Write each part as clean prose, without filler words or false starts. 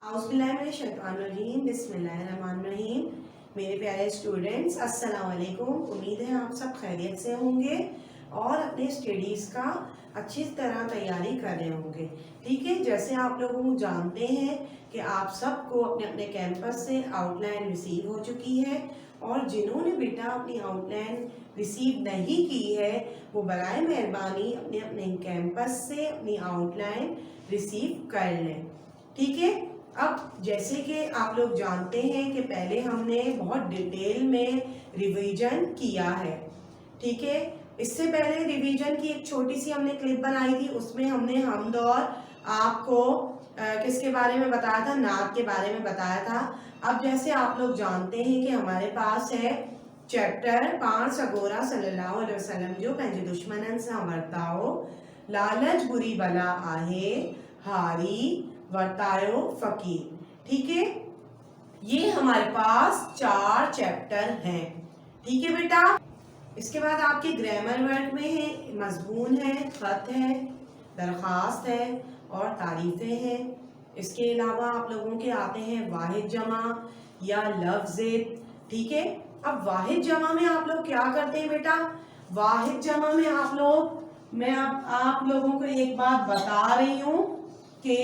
औज़ुबिल्लाहिमिनश्शैतानिर्रजीम बिस्मिल्लाहिर्रहमानिर्रहीम। मेरे प्यारे स्टूडेंट्स, अस्सलाम वालेकुम। उम्मीद है आप सब खैरियत से होंगे और अपने स्टडीज़ का अच्छी तरह तैयारी कर रहे होंगे। ठीक है, जैसे आप लोगों को जानते हैं कि आप सबको अपने अपने कैंपस से आउटलाइन रिसीव हो चुकी है, और जिन्होंने बेटा अपनी आउटलाइन रिसीव नहीं की है वो बराए मेहरबानी अपने अपने कैंपस से अपनी आउटलाइन रिसीव कर लें। ठीक है, अब जैसे कि आप लोग जानते हैं कि पहले हमने बहुत डिटेल में रिवीजन किया है। ठीक है, इससे पहले रिवीजन की एक छोटी सी हमने क्लिप बनाई थी, उसमें हमने हमद और आपको किसके बारे में बताया था, नात के बारे में बताया था। अब जैसे आप लोग जानते हैं कि हमारे पास है चैप्टर 5 अगोरा सल्लल्लाहु अलैहि वसल्लम जो पंहिंजे दुश्मनन सां वर्ताओ, लालच बुरी बला आहे, हारी वर्तायो फकीर। ठीक है, ये हमारे पास 4 चैप्टर हैं। ठीक है बेटा, इसके बाद आपके ग्रामर वर्ड में है, मजमून है, खत है, दरखास्त है और तारीफें हैं। इसके अलावा आप लोगों के आते हैं वाहिद जमा या लफ्ज़। ठीक है, अब वाहिद जमा में आप लोग क्या करते हैं बेटा, वाहिद जमा में मैं आप लोगों को एक बात बता रही हूँ कि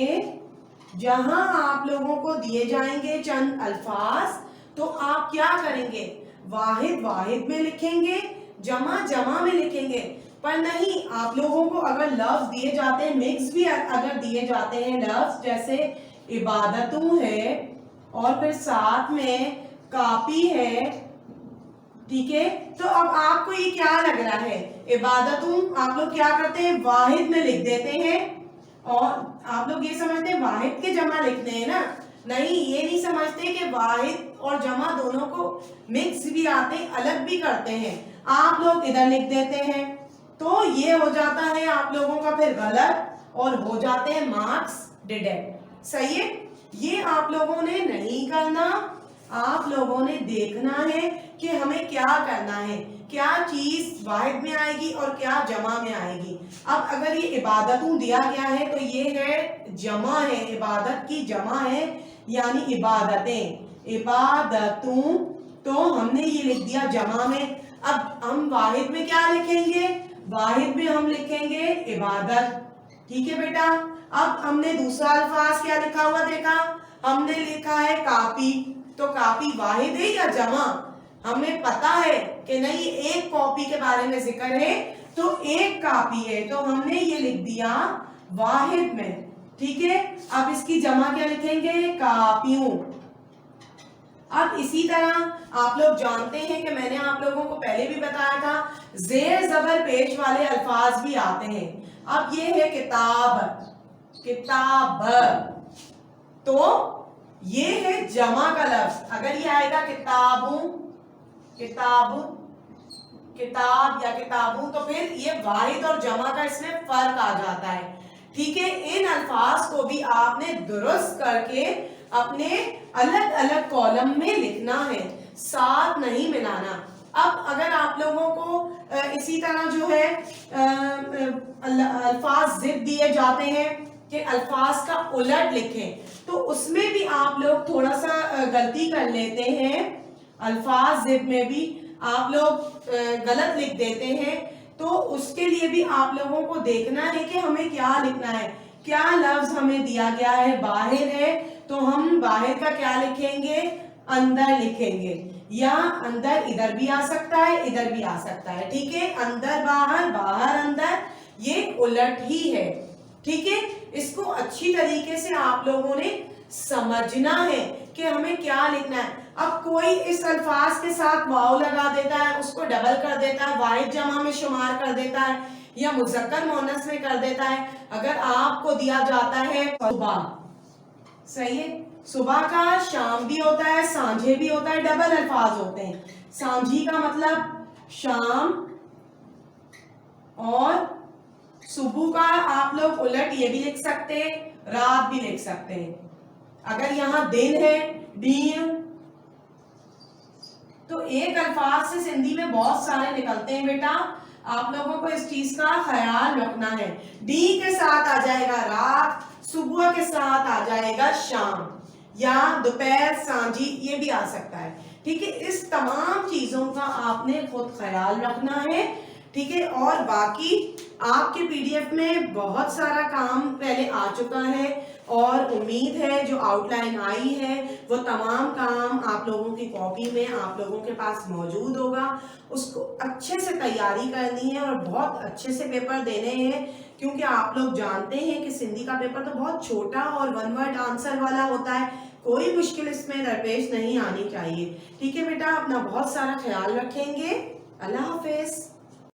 जहां आप लोगों को दिए जाएंगे चंद अल्फाज, तो आप क्या करेंगे, वाहिद वाहिद में लिखेंगे, जमा जमा में लिखेंगे। पर नहीं, आप लोगों को अगर लफ्ज दिए जाते हैं, मिक्स भी अगर दिए जाते हैं लफ्ज, जैसे इबादतों है और फिर साथ में कापी है। ठीक है, तो अब आपको ये क्या लग रहा है, इबादतों आप लोग क्या करते हैं, वाहिद में लिख देते हैं, और आप लोग ये समझते हैं वाहिद के जमा लिखते हैं ना। नहीं, ये नहीं समझते कि वाहिद और जमा दोनों को मिक्स भी आते हैं, अलग भी करते हैं। आप लोग इधर लिख देते हैं, तो ये हो जाता है आप लोगों का फिर गलत और हो जाते हैं मार्क्स डिडक्ट। सही है, ये आप लोगों ने नहीं करना। आप लोगों ने देखना है कि हमें क्या करना है, क्या चीज वाहिद में आएगी और क्या जमा में आएगी। अब अगर ये इबादतों दिया गया है तो ये है जमा है, इबादत की जमा है, यानी इबादतें, इबादतों, तो हमने ये लिख दिया जमा में। अब हम वाहिद में क्या लिखेंगे, वाहिद में हम लिखेंगे इबादत। ठीक है बेटा, अब हमने दूसरा अल्फाज क्या लिखा हुआ देखा, हमने लिखा है कापी, तो कापी वाहिद है या जमा, हमें पता है कि नहीं एक कॉपी के बारे में जिक्र है तो एक कापी है, तो हमने ये लिख दिया वाहिद में। ठीक है, अब इसकी जमा क्या लिखेंगे, कापियों। अब इसी तरह आप लोग जानते हैं कि मैंने आप लोगों को पहले भी बताया था, जेर जबर पेश वाले अल्फाज भी आते हैं। अब ये है किताब, किताब, तो ये है जमा का लफ्ज। अगर ये आएगा किताबों, किताब, किताब या किताबों, तो फिर ये वाहिद और जमा का इसमें फर्क आ जाता है। ठीक है, इन अल्फाज को भी आपने दुरुस्त करके अपने अलग अलग कॉलम में लिखना है, साथ नहीं मिलाना। अब अगर आप लोगों को इसी तरह जो है अल्फाज जिद दिए जाते हैं कि अल्फाज का उलट लिखें, तो उसमें भी आप लोग थोड़ा सा गलती कर लेते हैं। अल्फाज जिद में भी आप लोग गलत लिख देते हैं, तो उसके लिए भी आप लोगों को देखना है कि हमें क्या लिखना है। क्या लफ्ज हमें दिया गया है, बाहर है, तो हम बाहर का क्या लिखेंगे, अंदर लिखेंगे, या अंदर इधर भी आ सकता है, इधर भी आ सकता है। ठीक है, अंदर बाहर, बाहर अंदर, ये उलट ही है। ठीक है, इसको अच्छी तरीके से आप लोगों ने समझना है कि हमें क्या लिखना है। अब कोई इस अल्फाज के साथ वाव लगा देता है, उसको डबल कर देता है, वाहिद जमा में शुमार कर देता है, या मुज़क्कर मुअन्नस में कर देता है। अगर आपको दिया जाता है सुबह, सही है, सुबह का शाम भी होता है, सांझे भी होता है, डबल अल्फाज होते हैं। सांझी का मतलब शाम, और सुबह का आप लोग उलट ये भी लिख सकते हैं, रात भी लिख सकते हैं। अगर यहाँ दिन है, दिन, तो एक अल्फाज से सिंधी में बहुत सारे निकलते हैं बेटा, आप लोगों को इस चीज का ख्याल रखना है। डी के साथ आ जाएगा रात, सुबह के साथ आ जाएगा शाम। یا دوپہر سانجی یہ بھی آ سکتا ہے، ٹھیک ہے. اس تمام چیزوں کا آپ نے خود خیال رکھنا ہے، ٹھیک ہے. اور باقی آپ کے پی ڈی ایف میں بہت سارا کام پہلے آ چکا ہے، اور امید ہے جو آؤٹ لائن آئی ہے وہ تمام کام آپ لوگوں کی کاپی میں آپ لوگوں کے پاس موجود ہوگا. اس کو اچھے سے تیاری کرنی ہے اور بہت اچھے سے پیپر دینے ہیں، کیونکہ آپ لوگ جانتے ہیں کہ سندھی کا پیپر تو بہت چھوٹا اور ون ورڈ آنسر والا ہوتا ہے، کوئی مشکل اس میں درپیش نہیں آنی چاہیے. ٹھیک ہے بیٹا، اپنا بہت سارا خیال رکھیں گے. اللہ حافظ.